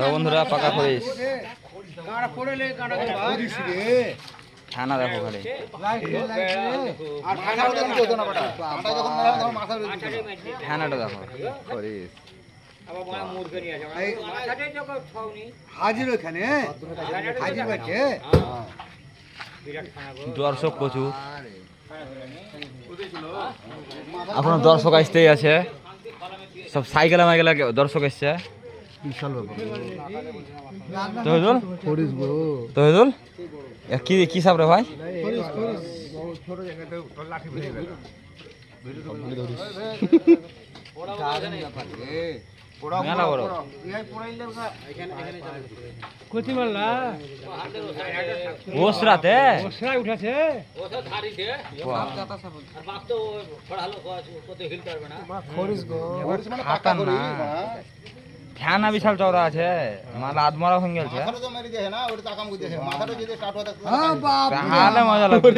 বন্ধুরা পাকা করিস ছানা দেখো খালি ছানাটা দেখো করিস হাজির ওখানে হাজির বাড়ছে দর্শক প্রচুর এখনো দর্শক আসতেই আছে সব সাইকেলে মাইকেলে দর্শক এসছে বিশাল ব্যাপার তহিদুল করিস গো তহিদুল কি কি সাপ রে ভাই মেলা বড় কতি মারলা ওসরাতে ওসরা উঠাছে করিস গো খাতার না ধ্যানা বিশাল চওড়া আছে মালা আদমরা হয়ে গেছে তাহলে মজা লাগবে